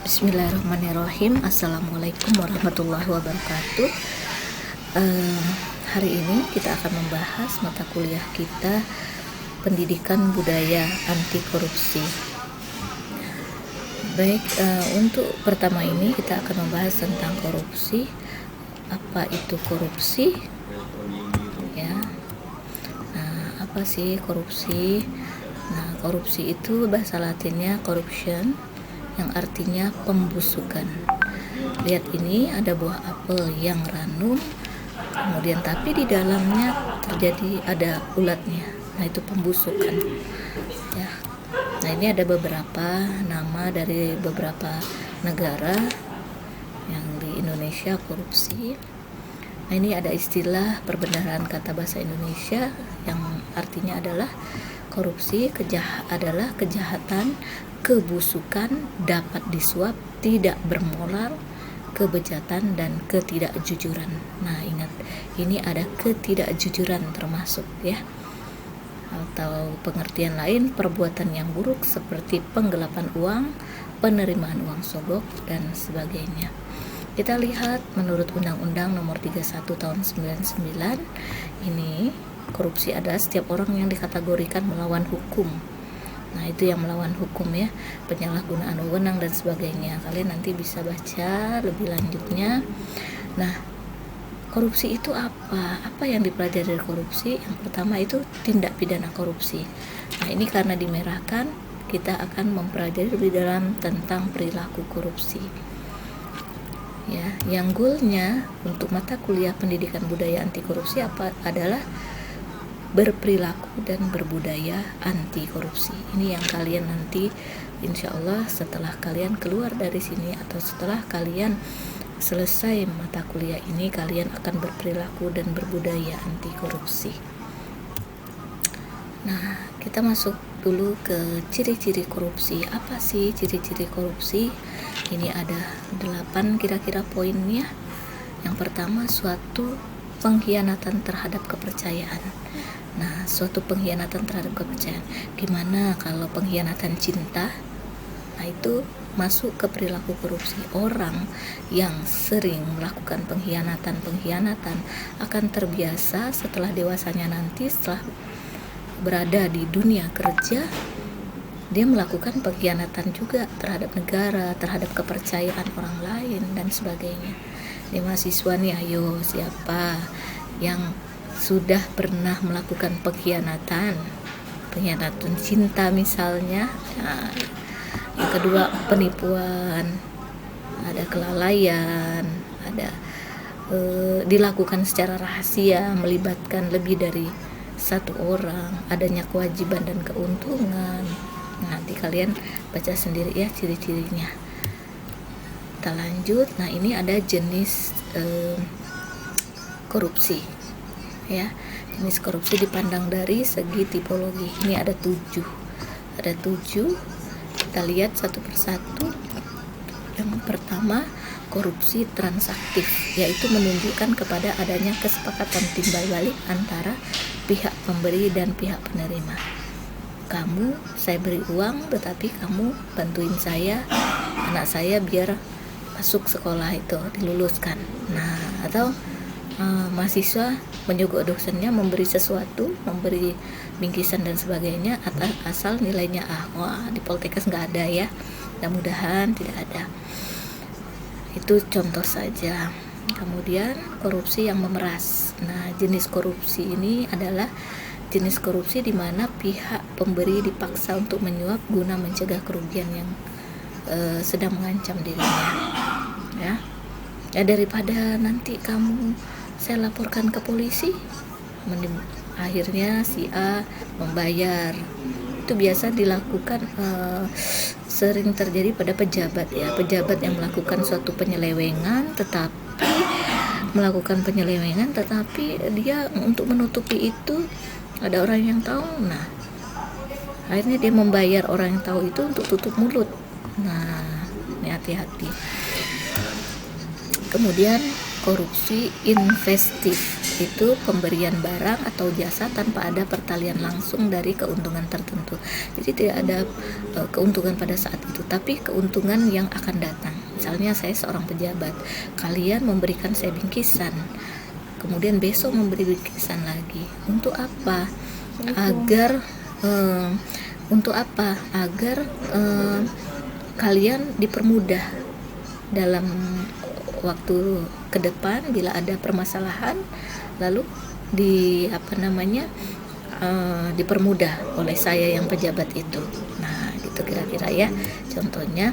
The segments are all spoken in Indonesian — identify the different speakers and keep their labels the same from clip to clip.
Speaker 1: Bismillahirrahmanirrahim. Assalamualaikum warahmatullahi wabarakatuh. Hari ini kita akan membahas mata kuliah kita, Pendidikan Budaya Anti Korupsi. Baik, untuk pertama ini kita akan membahas tentang korupsi. Apa itu korupsi? Ya. Nah, apa sih korupsi? Nah, korupsi itu bahasa Latinnya corruption, yang artinya pembusukan. Lihat, ini ada buah apel yang ranum, kemudian tapi di dalamnya ada ulatnya. Nah, itu pembusukan. Ya. Nah, ini ada beberapa nama dari beberapa negara yang di Indonesia korupsi. Nah, ini ada istilah perbendaharaan kata bahasa Indonesia yang artinya adalah korupsi adalah kejahatan, kebusukan, dapat disuap, tidak bermoral, kebejatan, dan ketidakjujuran. Nah, ingat, ini ada ketidakjujuran termasuk, ya. Atau pengertian lain, perbuatan yang buruk seperti penggelapan uang, penerimaan uang sogok, dan sebagainya. Kita lihat menurut Undang-Undang Nomor 31 Tahun 99, ini korupsi adalah setiap orang yang dikategorikan melawan hukum. Nah, itu yang melawan hukum, ya, penyalahgunaan wewenang dan sebagainya. Kalian nanti bisa baca lebih lanjutnya. Nah, korupsi itu apa? Apa yang dipelajari dari korupsi? Yang pertama itu tindak pidana korupsi. Nah, ini karena dimerahkan, kita akan mempelajari lebih dalam tentang perilaku korupsi. Ya, yang goalnya untuk mata kuliah Pendidikan Budaya Anti Korupsi adalah berperilaku dan berbudaya anti korupsi. Ini yang kalian nanti insya Allah setelah kalian keluar dari sini atau setelah kalian selesai mata kuliah ini, kalian akan berperilaku dan berbudaya anti korupsi. Nah, kita masuk dulu ke ciri-ciri korupsi. Apa sih ciri-ciri korupsi? Ini ada 8 kira-kira poinnya. Yang pertama, suatu pengkhianatan terhadap kepercayaan. Nah, suatu pengkhianatan terhadap kepercayaan. Gimana kalau pengkhianatan cinta? Nah, itu masuk ke perilaku korupsi. Orang yang sering melakukan pengkhianatan akan terbiasa setelah dewasanya nanti, setelah berada di dunia kerja, dia melakukan pengkhianatan juga terhadap negara, terhadap kepercayaan orang lain, dan sebagainya. Di mahasiswa nih, ayo, siapa yang sudah pernah melakukan pengkhianatan cinta misalnya. Nah, yang kedua, penipuan, ada kelalaian, ada dilakukan secara rahasia, melibatkan lebih dari satu orang, adanya kewajiban dan keuntungan. Nanti kalian baca sendiri, ya, ciri-cirinya. Kita lanjut. Nah, ini ada jenis korupsi, ya. Jenis korupsi dipandang dari segi tipologi. Ini ada 7. Kita lihat satu persatu. Yang pertama, korupsi transaktif, yaitu menunjukkan kepada adanya kesepakatan timbal balik antara pihak pemberi dan pihak penerima. Saya beri uang, tetapi kamu bantuin saya, anak saya biar masuk sekolah itu, diluluskan. Nah, atau mahasiswa menyogok dosennya, memberi sesuatu, memberi bingkisan dan sebagainya, asal nilainya A. Wah, di Poltekkes nggak ada, ya, mudah-mudahan tidak ada. Itu contoh saja. Kemudian korupsi yang memeras. Nah, jenis korupsi ini adalah jenis korupsi di mana pihak pemberi dipaksa untuk menyuap guna mencegah kerugian yang sedang mengancam dirinya, ya. Daripada nanti saya laporkan ke polisi, akhirnya si A membayar. Itu biasa dilakukan, sering terjadi pada pejabat, ya, pejabat yang melakukan suatu penyelewengan, tetapi dia untuk menutupi itu ada orang yang tahu. Nah, akhirnya dia membayar orang yang tahu itu untuk tutup mulut. Nah, ini hati-hati. Kemudian korupsi investif. itu pemberian barang atau jasa tanpa ada pertalian langsung dari keuntungan tertentu. Jadi tidak ada keuntungan pada saat itu, tapi keuntungan yang akan datang. Misalnya saya seorang pejabat, kalian memberikan saya bingkisan, kemudian besok memberi bingkisan lagi. Untuk apa? Agar kalian dipermudah dalam waktu ke depan bila ada permasalahan, lalu dipermudah oleh saya yang pejabat itu. Nah, gitu kira-kira ya contohnya.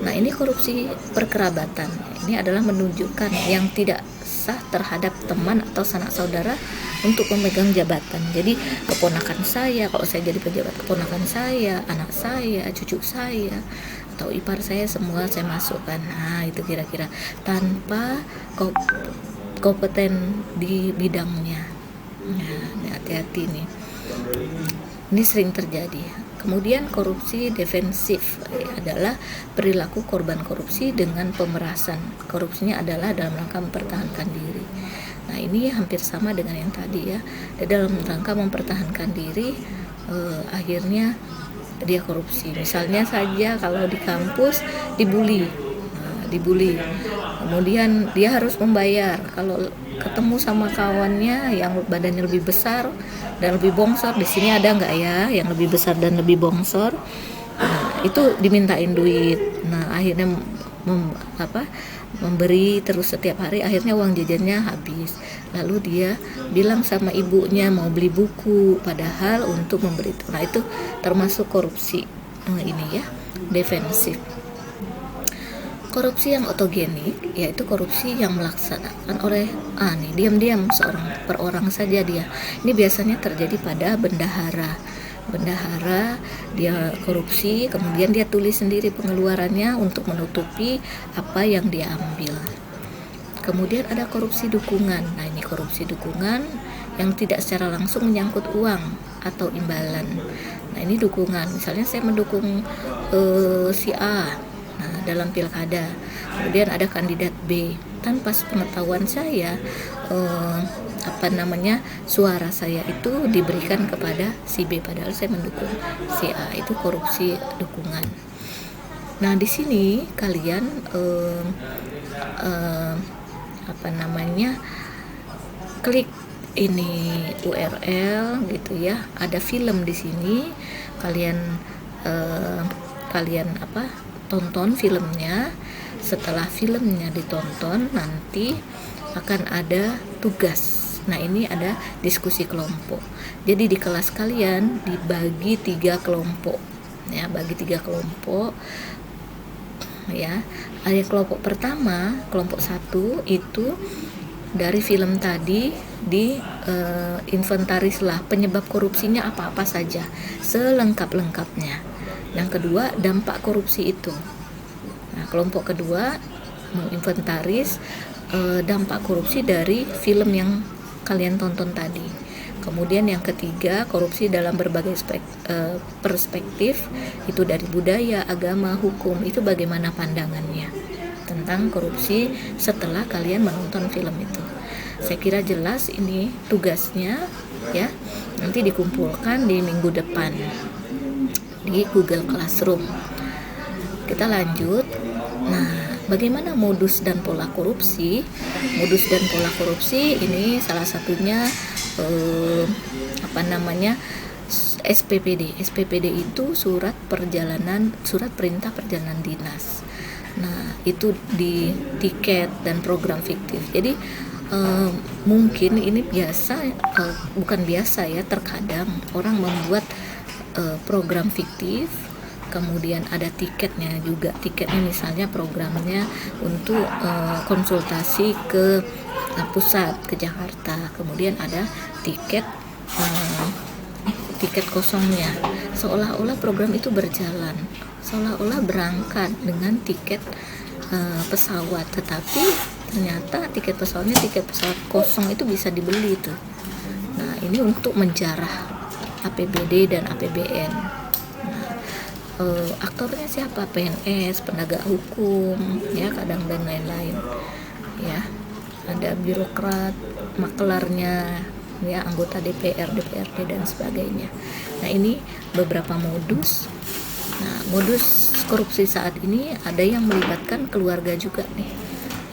Speaker 1: Nah, ini korupsi perkerabatan. Ini adalah menunjukkan yang tidak sah terhadap teman atau sanak saudara untuk memegang jabatan. Jadi keponakan saya, kalau saya jadi pejabat, keponakan saya, anak saya, cucu saya, atau ipar saya, semua saya masukkan. Nah, itu kira-kira tanpa kompeten di bidangnya. Nah, hati-hati nih. Ini sering terjadi. Kemudian korupsi defensif adalah perilaku korban korupsi dengan pemerasan. Korupsinya adalah dalam rangka mempertahankan diri. Nah, ini hampir sama dengan yang tadi ya. Dalam rangka mempertahankan diri, akhirnya dia korupsi. Misalnya saja kalau di kampus dibully, kemudian dia harus membayar. Kalau ketemu sama kawannya yang badannya lebih besar dan lebih bongsor, di sini ada nggak ya yang lebih besar dan lebih bongsor? Nah, itu dimintain duit. Nah, akhirnya memberi terus setiap hari, akhirnya uang jajannya habis. Lalu dia bilang sama ibunya mau beli buku, padahal untuk memberi itu. Nah, itu termasuk korupsi ini ya, defensif. Korupsi yang otogenik yaitu korupsi yang melaksanakan oleh diam-diam seorang per orang saja dia. Ini biasanya terjadi pada bendahara. Dia korupsi, kemudian dia tulis sendiri pengeluarannya untuk menutupi apa yang dia ambil. Kemudian ada korupsi dukungan. Nah, ini korupsi dukungan yang tidak secara langsung menyangkut uang atau imbalan. Nah, ini dukungan. Misalnya saya mendukung si A dalam pilkada, kemudian ada kandidat B, tanpa sepengetahuan saya suara saya itu diberikan kepada si B padahal saya mendukung si A. Itu korupsi dukungan. Nah, di sini kalian klik ini URL gitu ya, ada film di sini, kalian tonton filmnya. Setelah filmnya ditonton, nanti akan ada tugas. Nah, ini ada diskusi kelompok. Jadi di kelas kalian dibagi 3 kelompok ya, ya. Ada kelompok pertama, kelompok 1 itu dari film tadi di inventarislah penyebab korupsinya apa-apa saja selengkap-lengkapnya. Yang kedua, dampak korupsi itu. Nah, kelompok kedua menginventaris dampak korupsi dari film yang kalian tonton tadi. Kemudian yang ketiga, korupsi dalam berbagai perspektif, itu dari budaya, agama, hukum, itu bagaimana pandangannya tentang korupsi setelah kalian menonton film itu. Saya kira jelas ini tugasnya ya, nanti dikumpulkan di minggu depan di Google Classroom. Kita lanjut. Nah, bagaimana modus dan pola korupsi? Modus dan pola korupsi ini salah satunya SPPD. SPPD itu surat perintah perjalanan dinas. Nah, itu di tiket dan program fiktif. Jadi mungkin ini bukan biasa ya, terkadang orang membuat program fiktif, kemudian ada tiketnya juga. Tiketnya misalnya programnya untuk konsultasi ke pusat, ke Jakarta, kemudian ada tiket kosongnya, seolah-olah program itu berjalan, seolah-olah berangkat dengan tiket pesawat, tetapi ternyata tiket pesawat kosong itu bisa dibeli tuh. Nah, ini untuk menjarah APBD dan APBN. Nah, aktornya siapa? PNS, penegak hukum, ya kadang dan lain-lain, ya. ada birokrat, maklarnya, ya, anggota DPR, DPRD dan sebagainya. Nah, ini beberapa modus. Nah, modus korupsi saat ini ada yang melibatkan keluarga juga nih.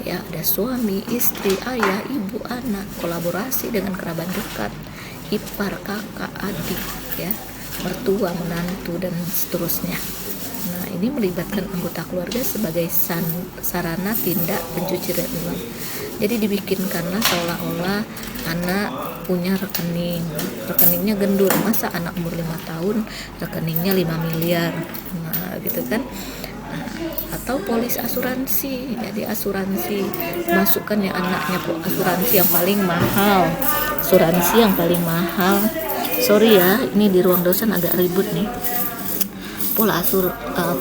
Speaker 1: Ya, ada suami, istri, ayah, ibu, anak, kolaborasi dengan kerabat dekat, ipar, kakak, adik, ya, mertua, menantu dan seterusnya. Nah, ini melibatkan anggota keluarga sebagai sarana tindak pencucian uang. Jadi dibikinkanlah seolah-olah anak punya rekeningnya gendul. Masa anak umur 5 tahun rekeningnya 5 miliar, nah gitu kan. Nah, atau polis asuransi, jadi asuransi masukkan ya anaknya asuransi yang paling mahal, sorry ya, ini di ruang dosen agak ribut nih.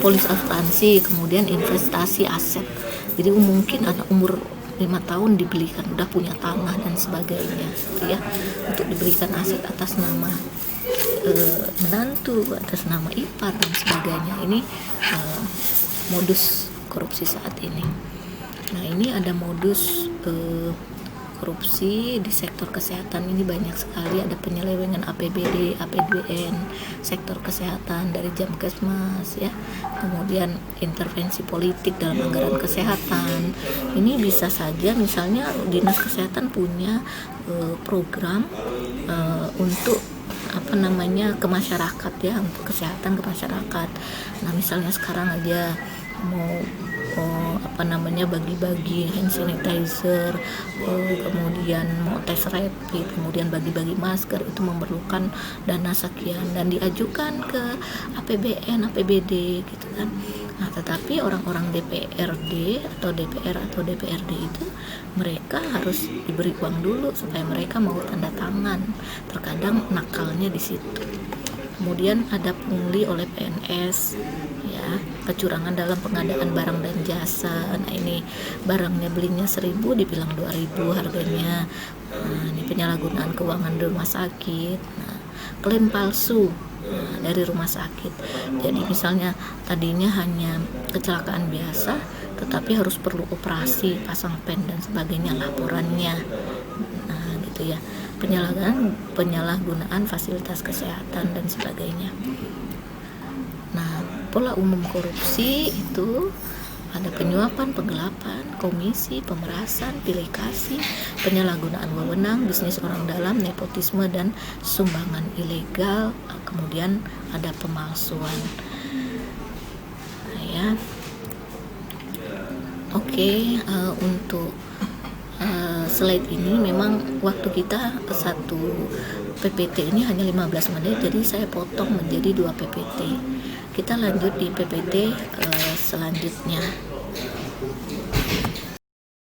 Speaker 1: Polis asuransi, kemudian investasi aset. Jadi mungkin anak umur 5 tahun dibelikan, udah punya tanah dan sebagainya, gitu ya, untuk diberikan aset atas nama menantu, atas nama ipar dan sebagainya. Ini modus korupsi saat ini. Nah, ini ada modus korupsi di sektor kesehatan. Ini banyak sekali, ada penyelewengan APBD, APBN sektor kesehatan dari Jamkesmas, ya, kemudian intervensi politik dalam anggaran kesehatan. Ini bisa saja misalnya dinas kesehatan punya program untuk ke masyarakat, ya, untuk kesehatan ke masyarakat. Nah, misalnya sekarang aja mau bagi-bagi hand sanitizer, kemudian mau tes rapid, kemudian bagi-bagi masker, itu memerlukan dana sekian dan diajukan ke APBN, APBD, gitu kan. Nah, tetapi orang-orang DPRD atau DPR atau DPRD itu mereka harus diberi uang dulu supaya mereka mau tanda tangan. Terkadang nakalnya di situ. Kemudian ada pungli oleh PNS, ya, kecurangan dalam pengadaan barang dan jasa. Nah, ini barangnya belinya 1.000 dibilang 2.000 harganya. Nah, ini penyalahgunaan keuangan di rumah sakit. Nah, klaim palsu dari rumah sakit. Jadi misalnya tadinya hanya kecelakaan biasa, tetapi harus perlu operasi, pasang pen dan sebagainya laporannya. Nah, gitu ya. Penyalahgunaan fasilitas kesehatan dan sebagainya. Nah, pola umum korupsi itu ada penyuapan, penggelapan, komisi, pemerasan, pilih kasih, penyalahgunaan wewenang, bisnis orang dalam, nepotisme dan sumbangan ilegal, kemudian ada pemalsuan. Nah, ya. Oke, untuk slide ini memang waktu kita satu PPT ini hanya 15 menit, jadi saya potong menjadi 2 PPT. Kita lanjut di PPT selanjutnya.